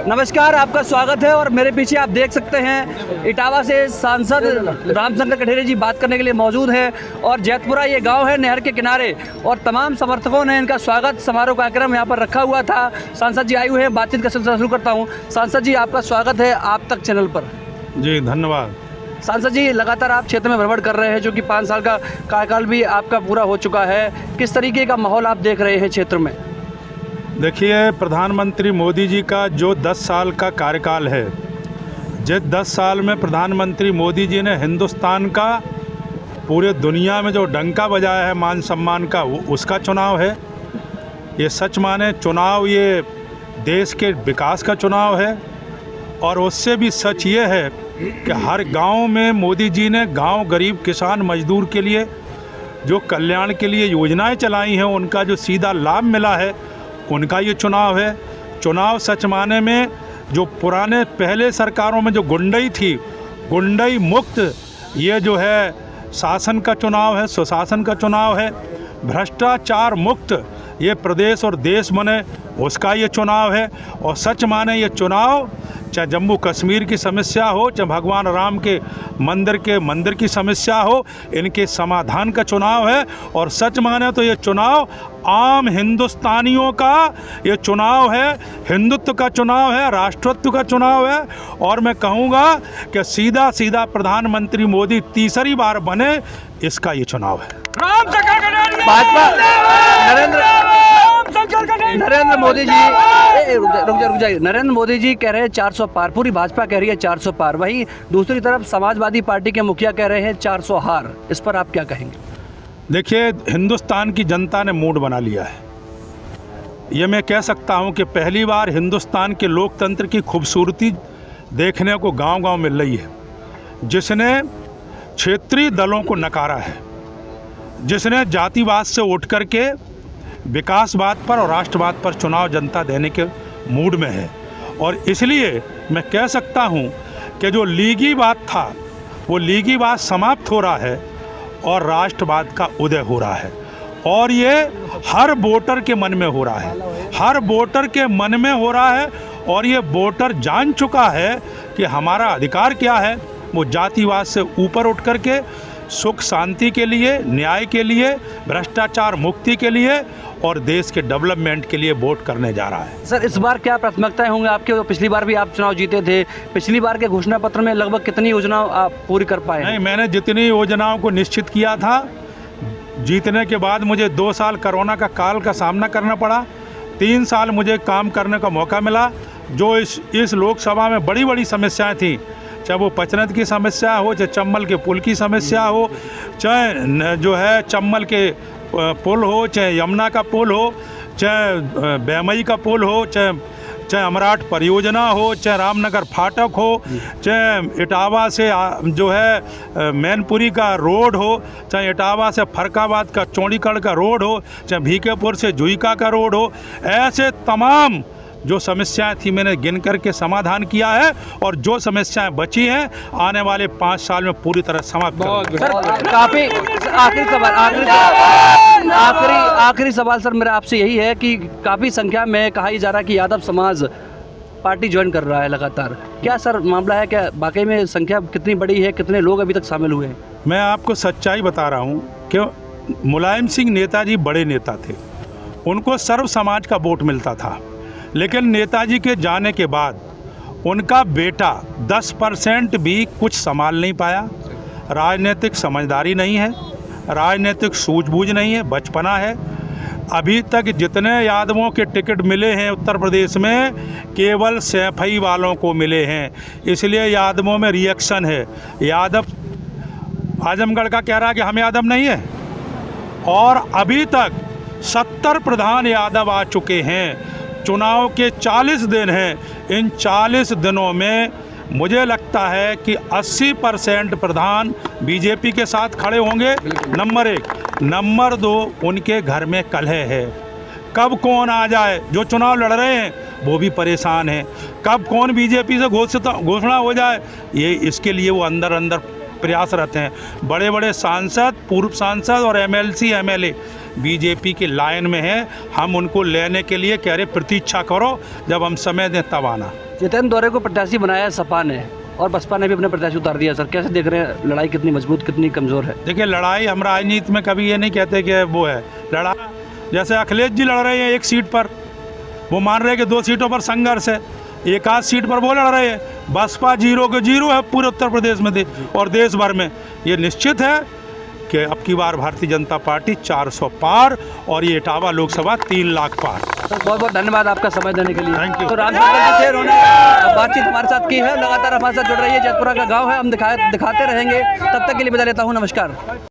नमस्कार, आपका स्वागत है। और मेरे पीछे आप देख सकते हैं इटावा से सांसद रामशंकर कठेरे जी बात करने के लिए मौजूद हैं। और जैतपुरा ये गांव है नहर के किनारे, और तमाम समर्थकों ने इनका स्वागत समारोह कार्यक्रम यहाँ पर रखा हुआ था। सांसद जी आए हुए हैं, बातचीत का सिलसिला शुरू करता हूँ। सांसद जी, आपका स्वागत है आप तक चैनल पर। जी धन्यवाद। सांसद जी, लगातार आप क्षेत्र में भ्रमण कर रहे हैं, जो कि 5 साल का कार्यकाल भी आपका पूरा हो चुका है। किस तरीके का माहौल आप देख रहे हैं क्षेत्र में? देखिए, प्रधानमंत्री मोदी जी का जो 10 साल का कार्यकाल है, जिस 10 साल में प्रधानमंत्री मोदी जी ने हिंदुस्तान का पूरे दुनिया में जो डंका बजाया है मान सम्मान का, उसका चुनाव है। ये सच माने चुनाव ये देश के विकास का चुनाव है। और उससे भी सच ये है कि हर गांव में मोदी जी ने गांव गरीब किसान मजदूर के लिए जो कल्याण के लिए योजनाएं चलाई हैं, उनका जो सीधा लाभ मिला है, उनका ये चुनाव है। चुनाव सच माने में जो पुराने पहले सरकारों में जो गुंडई थी, गुंडई मुक्त ये जो है शासन का चुनाव है, सुशासन का चुनाव है। भ्रष्टाचार मुक्त ये प्रदेश और देश बने, उसका ये चुनाव है। और सच माने ये चुनाव चाहे जम्मू कश्मीर की समस्या हो, चाहे भगवान राम के मंदिर की समस्या हो, इनके समाधान का चुनाव है। और सच माने तो ये चुनाव आम हिंदुस्तानियों का ये चुनाव है, हिंदुत्व का चुनाव है, राष्ट्रत्व का चुनाव है। और मैं कहूँगा कि सीधा प्रधानमंत्री मोदी तीसरी बार बने, इसका ये चुनाव है। भाजपा नरेंद्र मोदी जी रुक जाइए। नरेंद्र मोदी जी कह रहे हैं 400 पार, पूरी भाजपा कह रही है 400 पार। वहीं दूसरी तरफ समाजवादी पार्टी के मुखिया कह रहे हैं 400 हार। इस पर आप क्या कहेंगे? देखिए, हिंदुस्तान की जनता ने मूड बना लिया है। ये मैं कह सकता हूँ कि पहली बार हिंदुस्तान के लोकतंत्र की खूबसूरती देखने को गांव-गांव मिल रही है। जिसने क्षेत्रीय दलों को नकारा है, जिसने जातिवाद से उठ करके विकासवाद पर और राष्ट्रवाद पर चुनाव जनता देने के मूड में है। और इसलिए मैं कह सकता हूं कि जो लीगीवाद था, वो लीगीवाद समाप्त हो रहा है और राष्ट्रवाद का उदय हो रहा है। और ये हर वोटर के मन में हो रहा है, हर वोटर के मन में हो रहा है। और ये वोटर जान चुका है कि हमारा अधिकार क्या है। वो जातिवाद से ऊपर उठ करके सुख शांति के लिए, न्याय के लिए, भ्रष्टाचार मुक्ति के लिए और देश के डेवलपमेंट के लिए वोट करने जा रहा है। सर, इस बार क्या प्राथमिकताएं होंगी आपके? तो पिछली बार भी आप चुनाव जीते थे, पिछली बार के घोषणा पत्र में लगभग कितनी योजनाओं आप पूरी कर पाए? नहीं, मैंने जितनी योजनाओं को निश्चित किया था, जीतने के बाद मुझे 2 साल कोरोना का काल का सामना करना पड़ा। 3 साल मुझे काम करने का मौका मिला। जो इस लोकसभा में बड़ी बड़ी समस्याएँ थीं, चाहे वो पचनत की समस्या हो, चाहे चम्बल के पुल की समस्या हो, चाहे जो है चम्बल के पुल हो, चाहे यमुना का पुल हो, चाहे बैमई का पुल हो, चाहे अमराट परियोजना हो, चाहे रामनगर फाटक हो, चाहे इटावा से जो है मैनपुरी का रोड हो, चाहे इटावा से फरकाबाद का चौड़ीगढ़ का रोड हो, चाहे भीखेपुर से जुईका का रोड हो, ऐसे तमाम जो समस्याएं थी मैंने गिन करके समाधान किया है। और जो समस्याएं बची हैं आने वाले 5 साल में पूरी तरह समाप्त करूंगा। काफ़ी आखिरी सवाल सर मेरा आपसे यही है कि काफ़ी संख्या में कहा जा रहा है कि यादव समाज पार्टी ज्वाइन कर रहा है लगातार। क्या सर मामला है? क्या वाकई में संख्या कितनी बड़ी है? कितने लोग अभी तक शामिल हुए हैं? मैं आपको सच्चाई बता रहा हूँ कि मुलायम सिंह नेताजी बड़े नेता थे, उनको सर्व समाज का वोट मिलता था। लेकिन नेताजी के जाने के बाद उनका बेटा 10% भी कुछ संभाल नहीं पाया। राजनीतिक समझदारी नहीं है, राजनीतिक सूझबूझ नहीं है, बचपना है। अभी तक जितने यादवों के टिकट मिले हैं उत्तर प्रदेश में, केवल सैफई वालों को मिले हैं। इसलिए यादवों में रिएक्शन है। यादव आजमगढ़ का कह रहा है कि हम यादव नहीं है। और अभी तक 70 प्रधान यादव आ चुके हैं। चुनाव के 40 दिन हैं। इन 40 दिनों में मुझे लगता है कि 80% प्रधान बीजेपी के साथ खड़े होंगे। नंबर 1। नंबर 2, उनके घर में कलह है। कब कौन आ जाए, जो चुनाव लड़ रहे हैं वो भी परेशान हैं। कब कौन बीजेपी से घोषणा हो जाए, ये इसके लिए वो अंदर प्रयासरत हैं। बड़े बड़े सांसद, पूर्व सांसद और MLC MLA बीजेपी की लाइन में हैं। हम उनको लेने के लिए कह रहे प्रतीक्षा करो, जब हम समय दें तब आना। जितेंद्र दौरे को प्रत्याशी बनाया सपा ने और बसपा ने भी अपने प्रत्याशी उतार दिया सर, कैसे देख रहे हैं लड़ाई कितनी मजबूत कितनी कमज़ोर है? देखिए, लड़ाई हम राजनीति में कभी ये नहीं कहते कि वो है लड़ाई। जैसे अखिलेश जी लड़ रहे हैं एक सीट पर, वो मान रहे हैं कि 2 सीटों पर संघर्ष है, एक आध सीट पर वो लड़ रहे हैं। बसपा 0 के 0 है पूरे उत्तर प्रदेश में और देश भर में। ये निश्चित है कि अब की बार भारतीय जनता पार्टी 400 पार और ये इटावा लोकसभा 3 लाख पार। सर बहुत बहुत धन्यवाद आपका समय देने के लिए। Thank you। तो रामशंकर जी थे, उन्होंने बातचीत हमारे साथ की है, लगातार हमारे साथ जुड़ रही है। जैतपुरा का गाँव है, हम दिखाते रहेंगे। तब तक के लिए विदा लेता हूँ, नमस्कार।